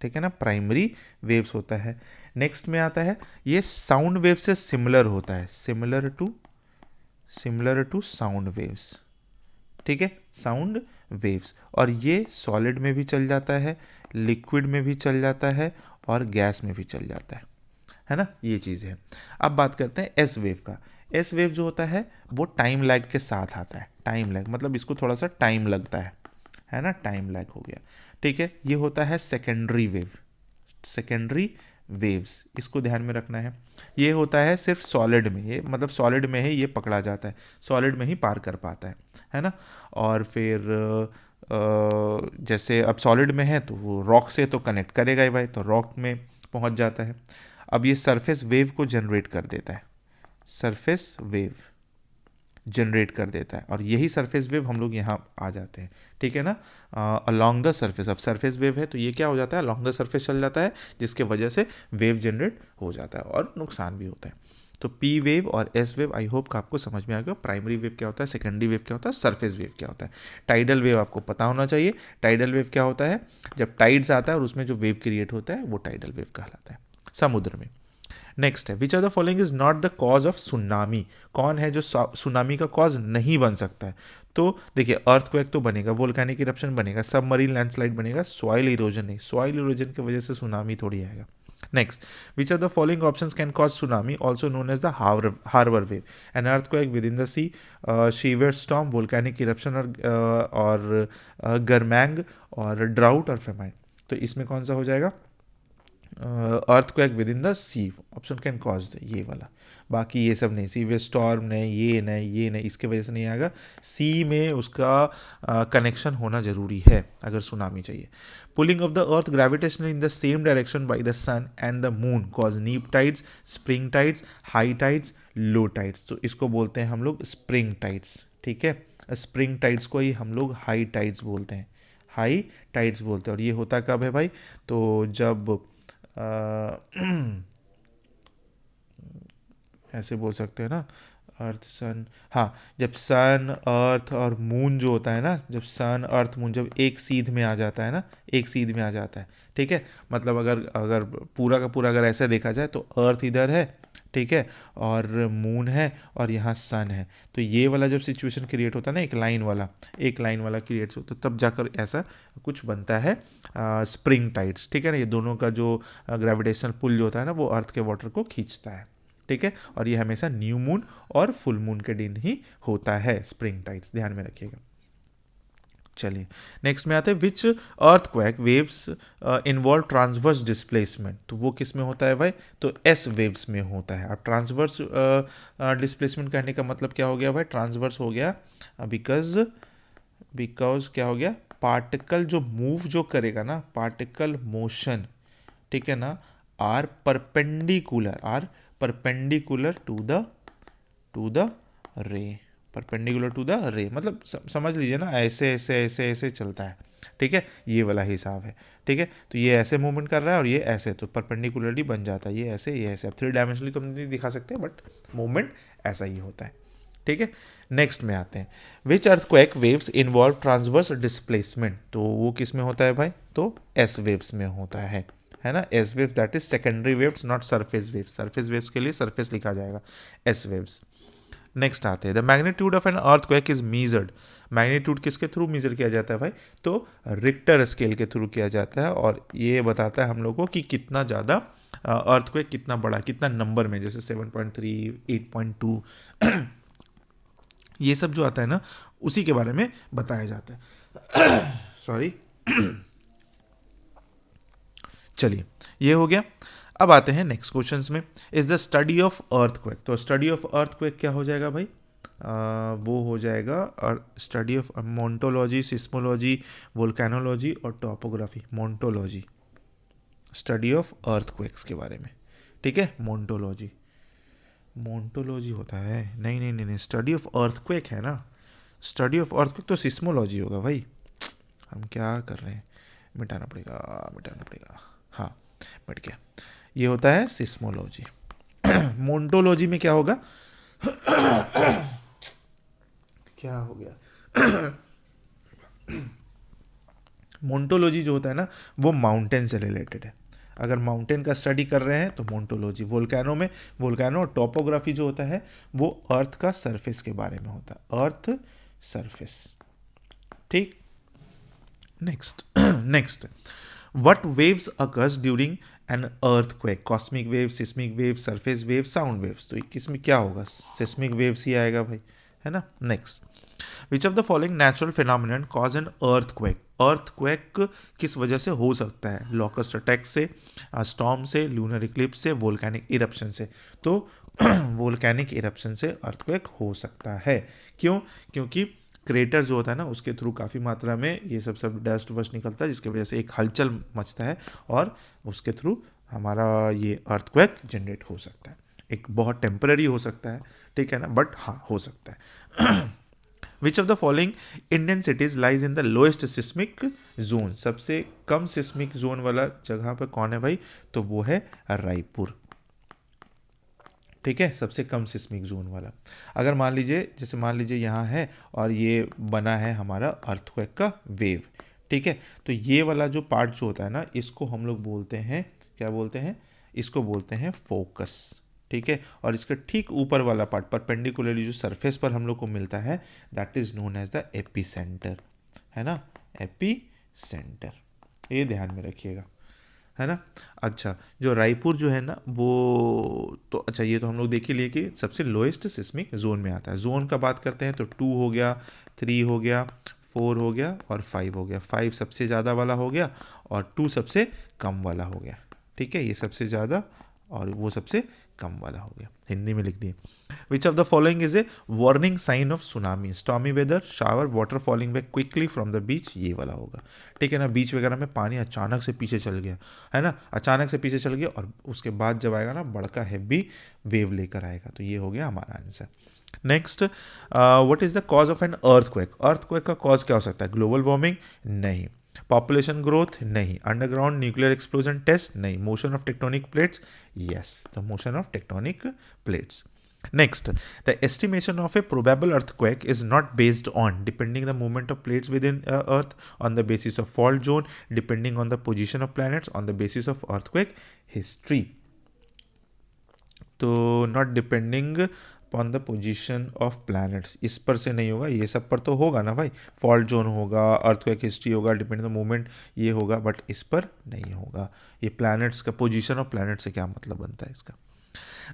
ठीक है ना, प्राइमरी वेव्स होता है। नेक्स्ट में आता है ये साउंड वेव से सिमिलर होता है, सिमिलर टू साउंड वेव्स, ठीक है, साउंड वेव्स। और ये सॉलिड में भी चल जाता है, लिक्विड में भी चल जाता है और गैस में भी चल जाता है ना, ये चीज़ है। अब बात करते हैं एस वेव का। एस वेव जो होता है वो टाइम लैग के साथ आता है, टाइम लैग मतलब इसको थोड़ा सा टाइम लगता है ना, टाइम लैग हो गया, ठीक है। ये होता है सेकेंडरी वेव, सेकेंडरी वेव्स, इसको ध्यान में रखना है। ये होता है सिर्फ सॉलिड में, ये मतलब सॉलिड में ही ये पकड़ा जाता है, सॉलिड में ही पार कर पाता है ना। और फिर जैसे अब सॉलिड में है तो वो रॉक से तो कनेक्ट करेगा ही भाई, तो रॉक में पहुंच जाता है। अब ये सरफेस वेव को जनरेट कर देता है, सरफेस वेव जनरेट कर देता है, और यही सरफेस वेव हम लोग यहाँ आ जाते हैं, ठीक है ना, अलोंग द सरफेस। अब सरफेस वेव है तो ये क्या हो जाता है, अलोंग द सरफेस चल जाता है, जिसके वजह से वेव जनरेट हो जाता है और नुकसान भी होता है। तो पी वेव और एस वेव आई होप आपको समझ में आ गया। प्राइमरी वेव क्या होता है, सेकेंडरी वेव क्या होता है, सरफेस वेव क्या होता है। टाइडल वेव आपको पता होना चाहिए। टाइडल वेव क्या होता है, जब टाइड्स आता है और उसमें जो वेव क्रिएट होता है वो टाइडल वेव कहलाता है, समुद्र में। नेक्स्ट है which are the following is not the cause of tsunami. कौन है जो सुनामी का कॉज नहीं बन सकता है। तो देखिए अर्थक्वेक तो बनेगा, वोल्केनिक इरप्शन बनेगा, सबमरीन लैंडस्लाइड बनेगा, सॉइल इरोजन नहीं, सॉइल इरोजन की वजह से सुनामी थोड़ी आएगा। Next, which are the following options can cause tsunami, also known as the harbour wave, an earthquake within the sea, severe storm, volcanic eruption और गर्मैंग और ड्राउट और फेमाइन। तो इसमें कौन सा हो जाएगा, earthquake within the sea option can cause ये वाला। बाकी ये सब नहीं, सीवियर स्टॉर्म नहीं, ये नहीं, इसके वजह से नहीं आएगा। सी में उसका कनेक्शन होना ज़रूरी है अगर सुनामी चाहिए। Pulling of the earth gravitation in the same direction by the sun and the moon cause neap tides, spring tides, high tides, low tides. तो इसको बोलते हैं हम लोग स्प्रिंग टाइड्स, ठीक है। स्प्रिंग टाइड्स को ही हम लोग हाई टाइड्स बोलते हैं, हाई टाइड्स बोलते हैं। और ये होता कब है भाई, तो जब ऐसे बोल सकते हैं ना, अर्थ सन, हाँ, जब सन अर्थ और मून जो होता है ना, जब सन अर्थ मून जब एक सीध में आ जाता है ना, एक सीध में आ जाता है, ठीक है। मतलब अगर पूरा का पूरा अगर ऐसे देखा जाए तो अर्थ इधर है, ठीक है, और मून है और यहाँ सन है। तो ये वाला जब सिचुएशन क्रिएट होता है ना, एक लाइन वाला क्रिएट होता है, तब जाकर ऐसा कुछ बनता है स्प्रिंग टाइड्स। ठीक है ना, ये दोनों का जो ग्रेविटेशनल पुल जो होता है ना, वो अर्थ के वाटर को खींचता है। ठीक है, और ये हमेशा न्यू मून और फुल मून के दिन ही होता है स्प्रिंग टाइड्स, ध्यान में रखिएगा। चलिए नेक्स्ट में आते हैं, which earthquake waves involve transverse displacement. तो वो किस में होता है भाई, तो एस वेव्स में होता है। अब ट्रांसवर्स डिस्प्लेसमेंट कहने का मतलब क्या हो गया भाई, ट्रांसवर्स हो गया बिकॉज क्या हो गया, पार्टिकल जो मूव जो करेगा ना, पार्टिकल मोशन, ठीक है ना, are perpendicular to the ray, perpendicular to the ray, मतलब समझ लीजिए ना, ऐसे ऐसे ऐसे ऐसे चलता है। ठीक है, ये वाला हिसाब है। ठीक है, तो ये ऐसे मूवमेंट कर रहा है और ये ऐसे, तो परपेंडिकुलरली बन जाता है, ये ऐसे। अब 3 डायमेंशनली तो हम नहीं दिखा सकते, बट मूवमेंट ऐसा ही होता है। ठीक है, नेक्स्ट में आते हैं, which earthquake waves involve transverse displacement. तो वो किस में होता है भाई, तो एस वेव्स में होता है ना। S waves that is secondary waves, not surface waves. Surface waves के लिए सरफेस लिखा जाएगा, एस वेव्स। नेक्स्ट आते हैं, the magnitude of an earthquake is measured. Magnitude किसके थ्रू मेजर किया जाता है भाई, तो रिक्टर स्केल के थ्रू किया जाता है, और ये बताता है हम लोग को कि कितना ज़्यादा अर्थक्वेक कितना बड़ा, कितना नंबर में, जैसे 7.3, 8.2 ये सब जो आता है ना, उसी के बारे में बताया जाता है। सॉरी। चलिए ये हो गया। अब आते हैं नेक्स्ट क्वेश्चंस में, is the study of earthquake. तो स्टडी ऑफ अर्थक्वेक क्या हो जाएगा भाई, वो हो जाएगा और स्टडी ऑफ मोन्टोलॉजी, सिस्मोलॉजी, वोल्केनोलॉजी और टॉपोग्राफी। मोन्टोलॉजी, स्टडी ऑफ अर्थक्वेक्स के बारे में। ठीक है, मोन्टोलॉजी होता है, नहीं, स्टडी ऑफ अर्थक्वेक है ना। स्टडी ऑफ अर्थक्वेक तो सिस्मोलॉजी होगा भाई। हम क्या कर रहे हैं, मिटाना पड़ेगा। हाँ, मिट गया। ये होता है सिस्मोलॉजी। मोन्टोलॉजी में क्या होगा, क्या हो गया, मोन्टोलॉजी जो होता है ना, वो माउंटेन से रिलेटेड है। अगर माउंटेन का स्टडी कर रहे हैं तो मोन्टोलॉजी। वोल्केनो और टॉपोग्राफी जो होता है वो अर्थ का सरफेस के बारे में होता है, अर्थ सरफेस। ठीक, next what waves occurs during an earthquake, cosmic wave, seismic wave, surface wave, sound waves। तो किसमें क्या होगा, seismic waves ही आएगा भाई, है ना। Next, which of the following natural phenomenon cause an earthquake। earthquake किस वजह से हो सकता है, locust attack से, storm से, lunar eclipse से, volcanic eruption से। तो volcanic eruption से earthquake हो सकता है। क्यों, क्योंकि क्रेटर जो होता है ना, उसके थ्रू काफ़ी मात्रा में ये सब डस्ट वस्ट निकलता है, जिसकी वजह से एक हलचल मचता है और उसके थ्रू हमारा ये अर्थक्वेक जनरेट हो सकता है। एक बहुत टेम्पररी हो सकता है, ठीक है ना, बट हाँ हो सकता है। Which of the following Indian cities lies in the lowest seismic zone. सबसे कम सिस्मिक जोन वाला जगह पर कौन है भाई, तो वो है रायपुर। ठीक है, सबसे कम सिस्मिक जोन वाला। अगर मान लीजिए यहाँ है और ये बना है हमारा अर्थक्वेक का वेव। ठीक है, तो ये वाला जो पार्ट जो होता है ना, इसको हम लोग बोलते हैं, क्या बोलते हैं, इसको बोलते हैं फोकस। ठीक है, और इसका ठीक ऊपर वाला पार्ट परपेंडिकुलरली जो सरफेस पर हम लोग को मिलता है, that is known as the epicentre, है ना, एपीसेंटर। ये ध्यान में रखिएगा, है ना। अच्छा, जो रायपुर जो है ना, वो तो अच्छा, ये तो हम लोग देख ही लिए कि सबसे लोएस्ट सिस्मिक जोन में आता है। जोन का बात करते हैं तो 2 हो गया, 3 हो गया, 4 हो गया और 5 हो गया। 5 सबसे ज़्यादा वाला हो गया और 2 सबसे कम वाला हो गया। ठीक है, ये सबसे ज़्यादा और वो सबसे कम वाला हो गया। हिंदी में लिख दिए, which of the following is a warning sign of tsunami, stormy weather, shower, water falling back quickly from the beach. ये वाला होगा। ठीक है ना, बीच वगैरह में पानी अचानक से पीछे चल गया, है ना, अचानक से पीछे चल गया और उसके बाद जब आएगा ना, बड़का हैवी वेव लेकर आएगा। तो ये हो गया हमारा answer. Next, what is the cause of an earthquake. Earthquake का कॉज क्या हो सकता है, ग्लोबल वार्मिंग नहीं, पॉपुलेशन ग्रोथ नहीं, अंडरग्राउंड न्यूक्लियर एक्सप्लोजन टेस्ट नहीं, motion of tectonic plates yes, the motion of tectonic plates. Next, the estimation of a probable earthquake is not based on depending the movement of plates within Earth, on the basis of fault zone, depending on the position of planets, on the basis of earthquake history. तो not depending upon the position of planets, इस पर से नहीं होगा, ये सब पर तो होगा ना भाई, फॉल्ट जोन होगा, अर्थक्वेक हिस्ट्री होगा, डिपेंडिंग द मोमेंट ये होगा, बट इस पर नहीं होगा। ये प्लैनेट्स का पोजीशन ऑफ प्लैनेट से क्या मतलब बनता है इसका।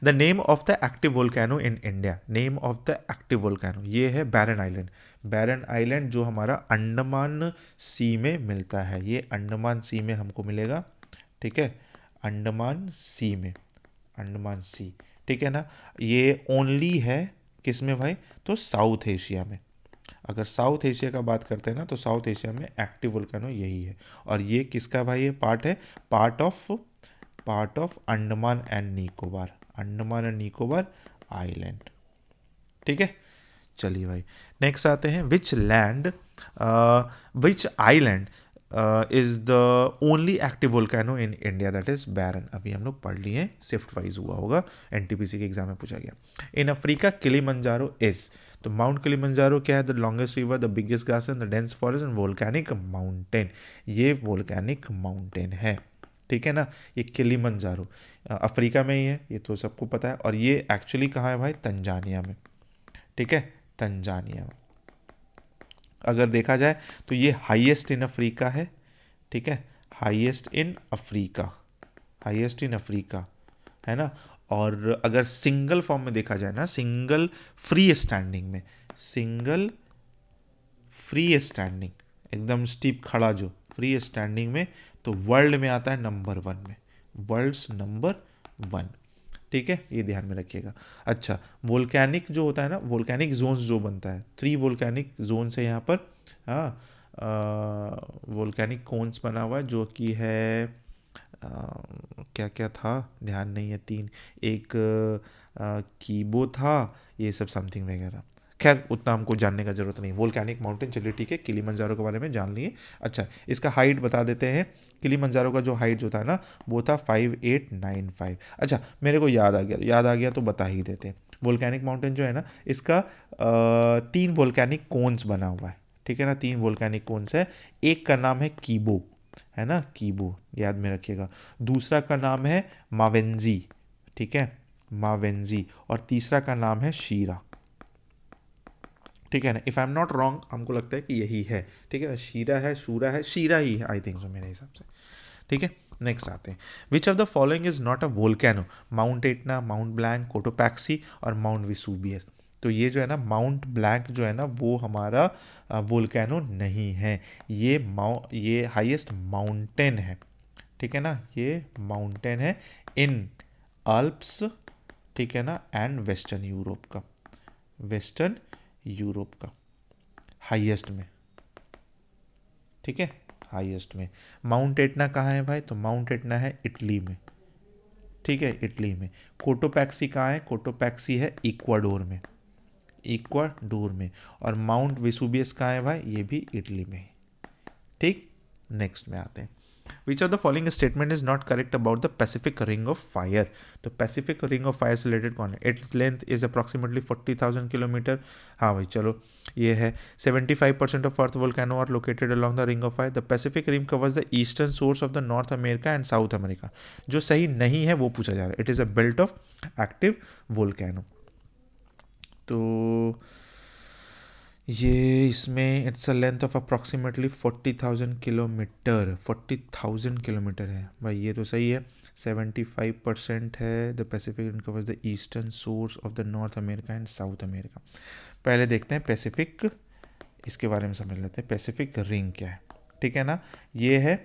The name of the active volcano in India, name of the active volcano, ये है बैरन आइलैंड। बैरन आइलैंड जो हमारा अंडमान सी में मिलता है, ये अंडमान सी में हमको मिलेगा, ठीक है, अंडमान सी में, अंडमान सी, ठीक है ना। ये ओनली है किस में भाई, तो साउथ एशिया में। अगर साउथ एशिया का बात करते हैं ना, तो साउथ एशिया में एक्टिव वोल्केनो यही है। और ये किसका भाई, ये पार्ट है, part of Andaman and Nicobar, Andaman and Nicobar island, ठीक है। चलिए भाई नेक्स्ट आते हैं, which island is the only active volcano in India, that is Barren. अभी हम लोग पढ़ लिए, शिफ्ट वाइज हुआ होगा, एनटीपीसी के एग्जाम में पूछा गया। इन अफ्रीका किलिमंजारो इज, तो माउंट किलिमंजारो क्या है, the longest river, the biggest grassland, the dense forest and volcanic mountain, ये वोल्केनिक माउंटेन है, ठीक है ना। ये किलिमंजारो अफ्रीका में ही है, ये तो सबको पता है। और ये एक्चुअली कहाँ है भाई, तंजानिया में, ठीक है, तंजानिया में। अगर देखा जाए तो ये हाईएस्ट इन अफ्रीका है, ठीक है, highest in Africa, highest in Africa, है ना। और अगर सिंगल फॉर्म में देखा जाए ना, सिंगल फ्री स्टैंडिंग में, सिंगल फ्री स्टैंडिंग, एकदम स्टीप खड़ा जो फ्री स्टैंडिंग में, तो वर्ल्ड में आता है नंबर 1 में, वर्ल्ड्स नंबर 1, ठीक है, ये ध्यान में रखिएगा। अच्छा, वोल्केनिक जो होता है ना, वोल्केनिक जोन्स जो बनता है, 3 वोल्केनिक जोन्स है यहाँ पर, हाँ, वोल्केनिक कोन्स बना हुआ है, जो कि है क्या क्या था ध्यान नहीं है, 3, एक कीबो था, ये सब समथिंग वगैरह, खैर उतना हमको जानने का ज़रूरत नहीं। वोल्केनिक माउंटेन, चलिए ठीक है, किलिमंजारो के बारे में जान लिए। अच्छा, इसका हाइट बता देते हैं। किलिमंजारो का जो हाइट जो था ना, वो था 5895। अच्छा, मेरे को याद आ गया तो बता ही देते हैं। वोल्केनिक माउंटेन जो है ना, इसका 3 वोल्केनिक कोन्स बना हुआ है, ठीक है ना, 3 वोल्केनिक कोन्स है। एक का नाम है कीबो, है ना, कीबो याद में रखिएगा। दूसरा का नाम है मावेंजी, ठीक है, मावेंजी। और तीसरा का नाम है शीरा, ठीक है ना। If I am not wrong, हमको लगता है कि यही है, ठीक है ना, शीरा है, शूरा है, शीरा ही है आई थिंक सो मेरे हिसाब से, ठीक है। नेक्स्ट आते हैं, which of the following is not a volcano, mount Etna, mount blank, Cotopaxi और माउंट विसूबियस। तो ये जो है ना, माउंट ब्लैंक जो है ना, वो हमारा वोल्केनो नहीं है, ये हाईएस्ट माउंटेन है, ठीक है ना, ये माउंटेन है इन अल्प्स, ठीक है ना, एंड वेस्टर्न यूरोप का, वेस्टर्न यूरोप का हाईएस्ट में, ठीक है, हाईएस्ट में। माउंट एटना कहाँ है भाई, तो माउंट एटना है इटली में, ठीक है, इटली में। कोटोपैक्सी कहाँ है, कोटोपैक्सी है इक्वाडोर में, इक्वाडोर में। और माउंट विसुबियस कहाँ है भाई, ये भी इटली में, ठीक। नेक्स्ट में आते हैं, which of the following statement is not correct about the Pacific ring of fire. तो पैसिफिक रिंग ऑफ फायर से रिलेटेड कौन है, it's length is approximately 40,000 kilometre. हाँ भाई चलो, ये है। 75% of earth volcano are located along the ring of fire. The Pacific ring covers the eastern source of the North America and South America. जो सही नहीं है वो पूछा जा रहा है, it is a belt of active volcano. तो ये इसमें it's a length of approximately 40,000 kilometre, 40,000 kilometre है भाई, ये तो सही है। 75% है, the Pacific ring covers the eastern source of the North America and South America. पहले देखते हैं पैसिफिक, इसके बारे में समझ लेते हैं पैसिफिक रिंग क्या है, ठीक है ना। ये है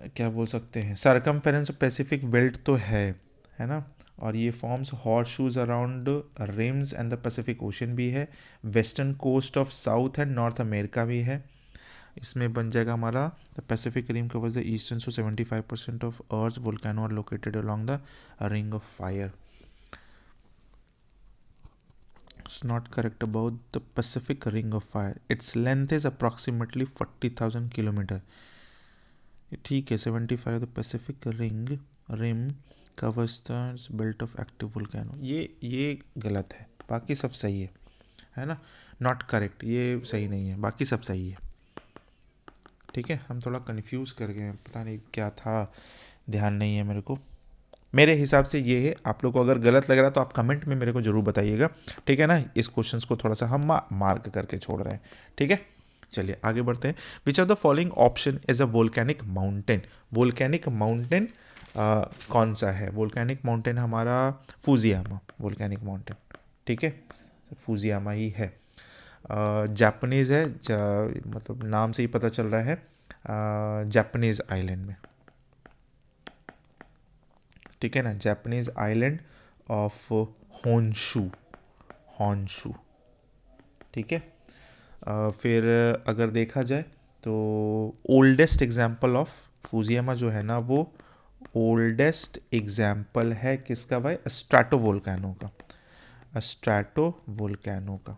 क्या बोल सकते हैं, सरकमफेरेंस पैसिफिक बेल्ट तो है ना। और ये forms horse shoes around rims and the Pacific ocean भी है। Western coast of South and North America भी है। इसमें बन जाएगा हमारा the Pacific rim covers the eastern, so 75% of earth volcano are located along the ring of fire. It's not correct about the Pacific Ring of Fire. Its length is approximately 40,000 kilometre, ठीक है। 75 the Pacific rim covers the belt of active volcano, ये गलत है, बाकी सब सही है ना। नॉट करेक्ट, ये सही नहीं है, बाकी सब सही है, ठीक है। हम थोड़ा कंफ्यूज कर गए हैं, पता नहीं क्या था, ध्यान नहीं है मेरे को, मेरे हिसाब से ये है। आप लोग को अगर गलत लग रहा है तो आप कमेंट में मेरे को ज़रूर बताइएगा, ठीक है ना। इस क्वेश्चंस को थोड़ा सा हम मार्क करके छोड़ रहे हैं, ठीक है। चलिए आगे बढ़ते हैं। Which of the following option is a volcanic mountain? Volcanic mountain कौन सा है? वोल्केनिक माउंटेन हमारा फुजियामा वोल्केनिक माउंटेन, ठीक है, फुजियामा ही है। जापानीज़ है, मतलब नाम से ही पता चल रहा है, जापानीज़ आइलैंड में, ठीक है ना, Japanese island of Honshu, Honshu, ठीक है। फिर अगर देखा जाए तो ओल्डेस्ट एग्जाम्पल ऑफ फुजियामा जो है ना, वो ओल्डेस्ट एग्जाम्पल है किसका भाई? स्ट्रैटो वोल्केनो का, स्ट्रैटो वोल्केनो का,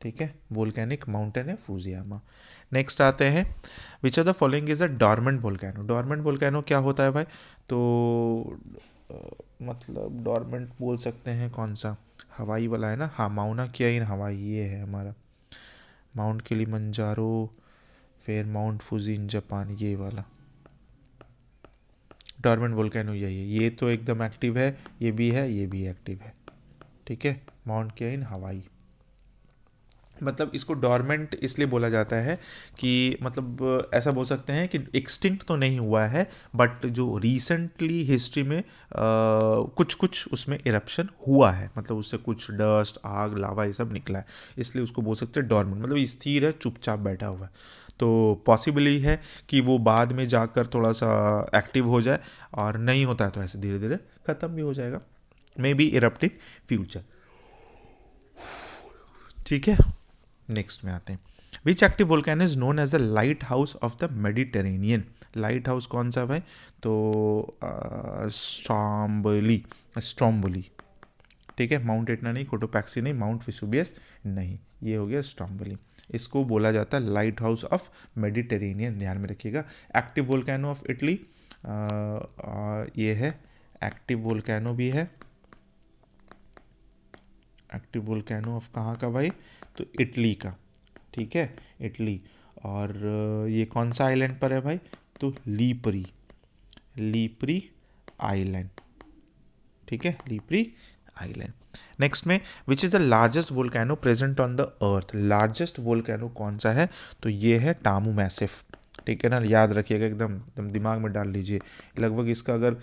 ठीक है। वोल्केनिक माउंटेन है फुजियामा। नेक्स्ट आते हैं, which of the following is a dormant volcano? Dormant volcano क्या होता है भाई? तो अ, मतलब डॉर्मेंट बोल सकते हैं कौन सा, हवाई वाला है ना, हाँ, माउना किया इन हवाई, ये है हमारा माउंट किलिमंजारो, फिर माउंट फुजी इन जापान, ये वाला डॉर्मेंट वोल्केनो यही है। ये तो एकदम एक्टिव है, ये भी है, ये भी एक्टिव है, ठीक है, माउंट किया इन हवाई। मतलब इसको डॉर्मेंट इसलिए बोला जाता है कि मतलब ऐसा बोल सकते हैं कि एक्सटिंक्ट तो नहीं हुआ है, बट जो रिसेंटली हिस्ट्री में कुछ कुछ उसमें इरप्शन हुआ है, मतलब उससे कुछ डस्ट, आग, लावा ये सब निकला है, इसलिए उसको बोल सकते हैं डॉर्मेंट, मतलब स्थिर है, चुपचाप बैठा हुआ है। तो पॉसिबली है कि वो बाद में जाकर थोड़ा सा एक्टिव हो जाए, और नहीं होता है तो ऐसे धीरे धीरे ख़त्म भी हो जाएगा, मे बी इरप्टिव फ्यूचर, ठीक है। नेक्स्ट में आते हैं, which active volcano is known as the lighthouse of the Mediterranean? Lighthouse कौन सा भाई? तो स्ट्रॉम्बोली, स्ट्रॉम्बोली, ठीक है, माउंट एटना नहीं, कोटोपैक्सी नहीं, माउंट वेसुवियस नहीं, ये हो गया स्ट्रॉम्बोली। इसको बोला जाता है लाइट हाउस ऑफ मेडिटेरेनियन, ध्यान में रखिएगा। एक्टिव वोल्केनो ऑफ इटली, ये है, एक्टिव वोल्केनो भी है, एक्टिव वोल्केनो ऑफ कहाँ का भाई? तो इटली का, ठीक है, इटली। और ये कौन सा आइलैंड पर है भाई? तो लीपरी, लीपरी आइलैंड, ठीक है, लीपरी आइलैंड। नेक्स्ट में, which is the largest volcano present on the earth? Largest volcano कौन सा है? तो ये है टामू मैसिफ, ठीक है ना, याद रखिएगा, एकदम एकदम दिमाग में डाल लीजिए। लगभग इसका अगर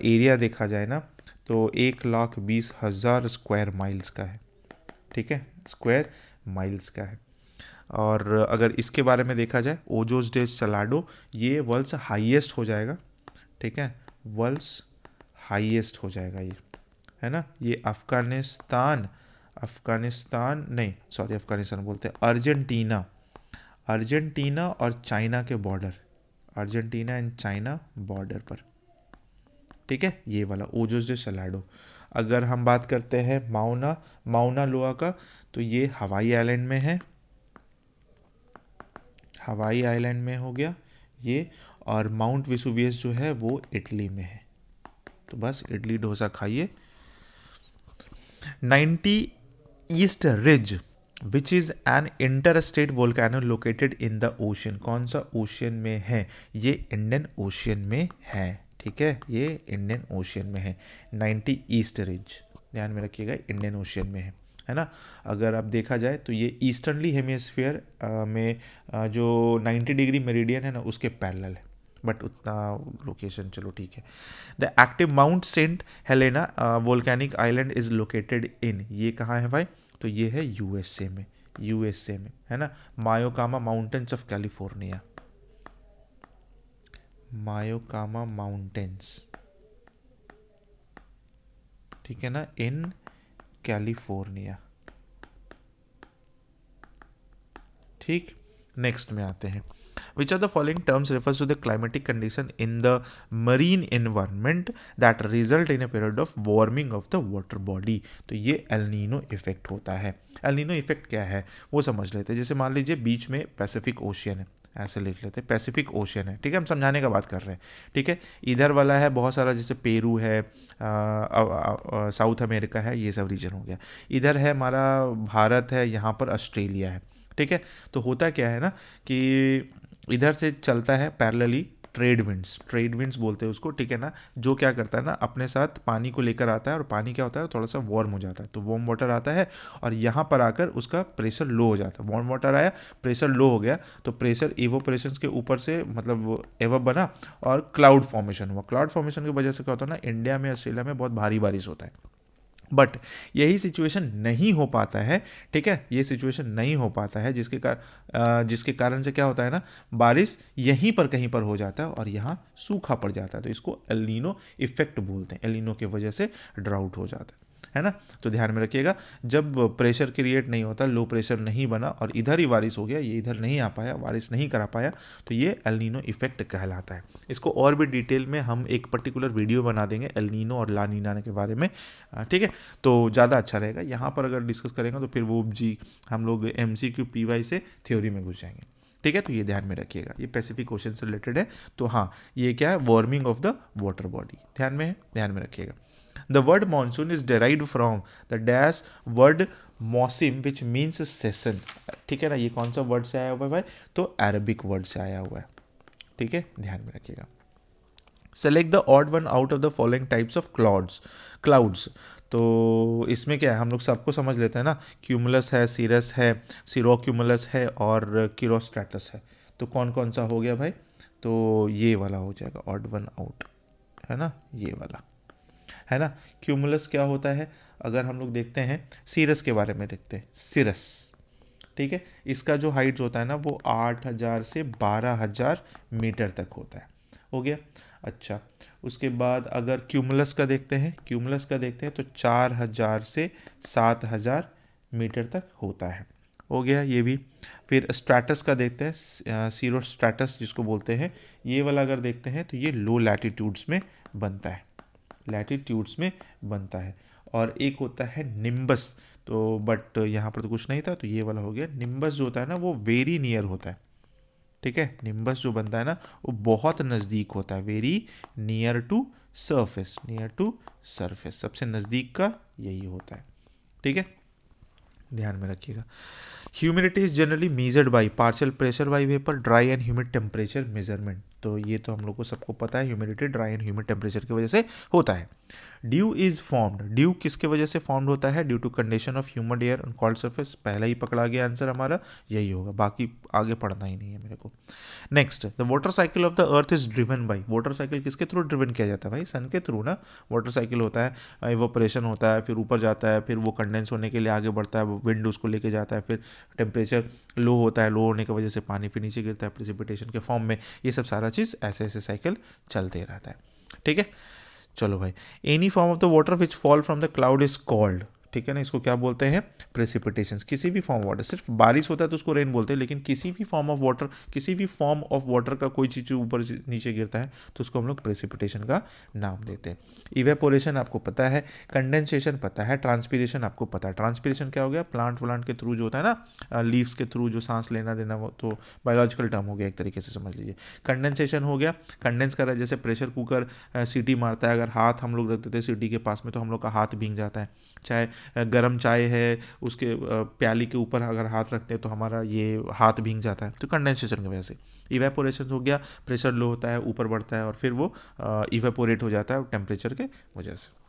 एरिया देखा जाए ना, तो 1,20,000 स्क्वायर माइल्स का है, ठीक है, स्क्वायर माइल्स का है। और अगर इसके बारे में देखा जाए, ओजोस डे सलाडो, ये वर्ल्ड्स हाईएस्ट हो जाएगा, ठीक है, वर्ल्ड्स हाईएस्ट हो जाएगा ये, है ना। ये अफ़गानिस्तान, अफ़गानिस्तान नहीं, सॉरी, अफ़गानिस्तान बोलते हैं, अर्जेंटीना, अर्जेंटीना और चाइना के border, Argentina and China border पर, ठीक है, ये वाला ओजोस डे सलाडो। अगर हम बात करते हैं माउना, माउना लोआ का, तो ये हवाई आइलैंड में है, हवाई आइलैंड में हो गया ये। और माउंट वेसुवियस जो है वो इटली में है, तो बस इडली डोसा खाइए। 90 east ridge which is an inter state volcano located in the ocean? कौन सा ओशन में है? ये इंडियन ओशन में है, ठीक है, ये इंडियन ओशन में है। 90 ईस्ट रिज, ध्यान में रखिएगा, इंडियन ओशन में है ना। अगर आप देखा जाए तो ये ईस्टर्नली हेमिस्फीयर में जो 90 डिग्री मेरिडियन है ना, उसके पैरेलल है, बट उतना लोकेशन चलो ठीक है। The active Mount Saint Helena volcanic island is located in, ये कहाँ है भाई? तो ये है यूएसए में, यूएसए में, है ना। मायोकामा माउंटेन्स ऑफ कैलिफोर्निया, मायोकामा माउंटेन्स, ठीक है ना, इन कैलिफोर्निया, ठीक। नेक्स्ट में आते हैं, which of the following terms refers to the climatic condition in the marine environment that result in a period of warming of the water body? तो ये El Niño effect होता है। एलनीनो इफेक्ट क्या है वो समझ लेते हैं। जैसे मान लीजिए बीच में पैसिफिक ओशियन है, ऐसे लिख लेते हैं, पैसिफिक ओशियन है, ठीक है, हम समझाने का बात कर रहे हैं, ठीक है। इधर वाला है बहुत सारा, जैसे पेरू है, साउथ अमेरिका है, ये सब रीजन हो गया। इधर है हमारा भारत है, यहाँ पर ऑस्ट्रेलिया है, ठीक है। तो होता क्या है ना कि इधर से चलता है पैरेलली ट्रेड विंड्स बोलते हैं उसको, ठीक है ना, जो क्या करता है ना, अपने साथ पानी को लेकर आता है और पानी क्या होता है, थोड़ा सा वार्म हो जाता है, तो वार्म वाटर आता है और यहाँ पर आकर उसका प्रेशर लो हो जाता है। वार्म वाटर आया, प्रेशर लो हो गया, तो प्रेशर इवोपरेशन के ऊपर से मतलब एवो बना और क्लाउड फॉर्मेशन हुआ। क्लाउड फॉर्मेशन की वजह से क्या होता है ना, इंडिया में, ऑस्ट्रेलिया में बहुत भारी बारिश होता है। बट यही सिचुएशन नहीं हो पाता है, ठीक है, ये सिचुएशन नहीं हो पाता है, जिसके कारण से क्या होता है ना, बारिश यहीं पर कहीं पर हो जाता है और यहाँ सूखा पड़ जाता है। तो इसको एल नीनो इफेक्ट बोलते हैं। एल नीनो की वजह से ड्राउट हो जाता है ना। तो ध्यान में रखिएगा, जब प्रेशर क्रिएट नहीं होता, लो प्रेशर नहीं बना और इधर ही बारिश हो गया, ये इधर नहीं आ पाया, बारिश नहीं करा पाया, तो ये एल नीनो इफेक्ट कहलाता है। इसको और भी डिटेल में हम एक पर्टिकुलर वीडियो बना देंगे एल नीनो और ला नीना के बारे में, ठीक है, तो ज़्यादा अच्छा रहेगा। यहाँ पर अगर डिस्कस करेंगे तो फिर वो जी हम लोग MCQ PY से थ्योरी में घुस जाएंगे, ठीक है। तो ये ध्यान में रखिएगा, ये पैसिफिक क्वेश्चन से रिलेटेड है। तो हाँ, ये क्या है, warming of the water body, ध्यान में है, ध्यान में रखिएगा। The word monsoon is derived from the dash word मौसिम which means season, ठीक है ना। ये कौन सा वर्ड से आया हुआ है भाई, तो अरबिक वर्ड से आया हुआ है, ठीक है, ध्यान में रखिएगा। Select the odd one out of the following types of clouds. तो इसमें क्या है, हम लोग सबको समझ लेते हैं ना, क्यूमुलस है, सीरस है, सीरोक्यूमुलस है और किरोस्ट्रेटस है। तो कौन कौन सा हो गया भाई, तो ये वाला हो जाएगा ऑड वन आउट, है ना, ये वाला, है ना। क्यूमुलस क्या होता है, अगर हम लोग देखते हैं, सीरस के बारे में देखते हैं, सिरस, ठीक है, इसका जो हाइट होता है ना वो 8,000 से 12,000 मीटर तक होता है, हो गया। अच्छा, उसके बाद अगर क्यूमुलस का देखते हैं तो 4,000 से 7,000 मीटर तक होता है, हो गया ये भी। फिर स्ट्रैटस का देखते हैं, सीरोस्ट्रैटस जिसको बोलते हैं, ये वाला अगर देखते हैं तो ये लो लैटिट्यूड्स में बनता है, लैटिट्यूड्स में बनता है। और एक होता है निम्बस, तो बट यहाँ पर तो कुछ नहीं था, तो ये वाला हो गया। निम्बस जो होता है ना वो वेरी नियर होता है, ठीक है, निम्बस जो बनता है ना वो बहुत नज़दीक होता है, वेरी नियर टू सरफेस, सबसे नज़दीक का यही होता है, ठीक है, ध्यान में रखिएगा। Humidity is generally measured by partial pressure by vapour, dry and humid temperature measurement. तो ये तो हम लोग को सबको पता है, humidity dry and humid temperature की वजह से होता है। ड्यू इज फॉर्म्ड, ड्यू किसके वजह से फॉर्म्ड होता है, due to condition of humid air on cold surface. पहला ही पकड़ा गया आंसर हमारा, यही होगा, बाकी आगे पढ़ना ही नहीं है मेरे को। Next, the water cycle of the earth is driven by, water cycle किसके थ्रू ड्रिवन किया जाता है भाई, सन के थ्रू ना। वाटर साइकिल होता है, इवोपरेशन होता है, फिर ऊपर जाता है, फिर वो कंडेंस होने के लिए आगे बढ़ता है, विंड उसको लेके जाता है, फिर टेम्परेचर लो होता है, लो होने की वजह से पानी फिर नीचे गिरता है प्रेसिपिटेशन के फॉर्म में। ये सब सारा चीज़ ऐसे ऐसे साइकिल चलते रहता है, ठीक है। चलो भाई, any form of the water which fall from the cloud is called, ठीक है ना, इसको क्या बोलते हैं, प्रेसिपिटेशंस। किसी भी फॉर्म ऑफ वाटर, सिर्फ बारिश होता है तो उसको रेन बोलते हैं, लेकिन किसी भी फॉर्म ऑफ वाटर का कोई चीज़ ऊपर नीचे गिरता है तो उसको हम लोग प्रेसिपिटेशन का नाम देते हैं। इवेपोरेशन आपको पता है, कंडेंसेशन पता है, ट्रांसपीरेशन आपको पता है। ट्रांसपीरेशन क्या हो गया, प्लांट के थ्रू जो होता है ना, लीव्स के थ्रू जो सांस लेना देना, वो तो बायोलॉजिकल टर्म हो गया एक तरीके से, समझ लीजिए। कंडेंसेशन हो गया, कंडेंस कर रहा है, जैसे प्रेशर कुकर सीटी मारता है, अगर हाथ हम लोग रख देते हैं सीटी के पास में तो हम लोग का हाथ भीग जाता है। चाहे गरम चाय है, उसके प्याली के ऊपर अगर हाथ रखते हैं तो हमारा ये हाथ भीग जाता है, तो कंडेंसेशन की वजह से। इवेपोरेशन हो गया, प्रेशर लो होता है, ऊपर बढ़ता है और फिर वो इवेपोरेट हो जाता है टेम्परेचर के वजह से।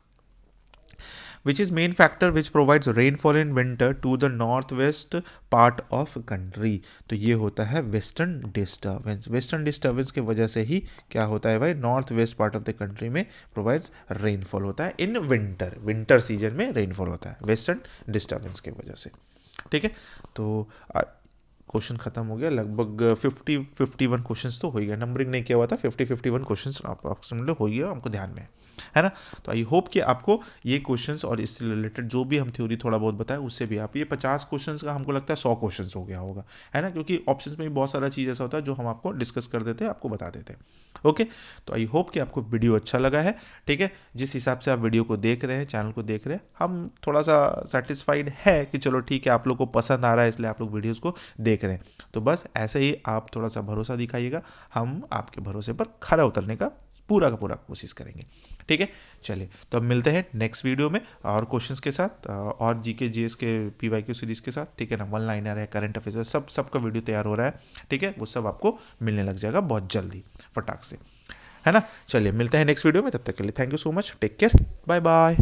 which is main factor which provides rainfall in winter to the northwest part of country। तो ये होता है वेस्टर्न डिस्टर्बेंस। वेस्टर्न डिस्टर्बेंस की वजह से ही क्या होता है भाई, north west part of the country में प्रोवाइड्स रेनफॉल होता है इन विंटर सीजन में रेनफॉल होता है वेस्टर्न डिस्टर्बेंस की वजह से, ठीक है। तो क्वेश्चन खत्म हो गया, लगभग 50-51 क्वेश्चंस तो हो गया, नंबरिंग नहीं किया हुआ था, 50-51 क्वेश्चंस अप्रोक्सीमेटली हो गया, हमको ध्यान में है ना। तो आई होप कि आपको ये क्वेश्चंस और इससे रिलेटेड जो भी हम थ्योरी थोड़ा बहुत बताया उससे भी आप ये 50 क्वेश्चंस का हमको लगता है 100 क्वेश्चंस हो गया होगा, है ना, क्योंकि ऑप्शंस में भी बहुत सारा चीज़ ऐसा होता है जो हम आपको डिस्कस कर देते हैं, आपको बता देते हैं। ओके, तो आई होप कि आपको वीडियो अच्छा लगा है, ठीक है। जिस हिसाब से आप वीडियो को देख रहे हैं, चैनल को देख रहे हैं, हम थोड़ा सा सेटिस्फाइड है कि चलो ठीक है, आप लोग को पसंद आ रहा है, इसलिए आप लोग वीडियोज़ को देख रहे हैं। तो बस ऐसे ही आप थोड़ा सा भरोसा दिखाइएगा, हम आपके भरोसे पर खरा उतरने का पूरा का पूरा कोशिश करेंगे। ठीक है, चलिए तो अब मिलते हैं नेक्स्ट वीडियो में और क्वेश्चंस के साथ और जीके जीएस के पीवाईक्यू सीरीज के साथ। ठीक है ना, वन लाइनर है, करंट अफेयर, सबका वीडियो तैयार हो रहा है। ठीक है, वो सब आपको मिलने लग जाएगा बहुत जल्दी फटाक से, है ना। चलिए मिलते हैं नेक्स्ट वीडियो में, तब तक के लिए thank you so much, take care, bye bye.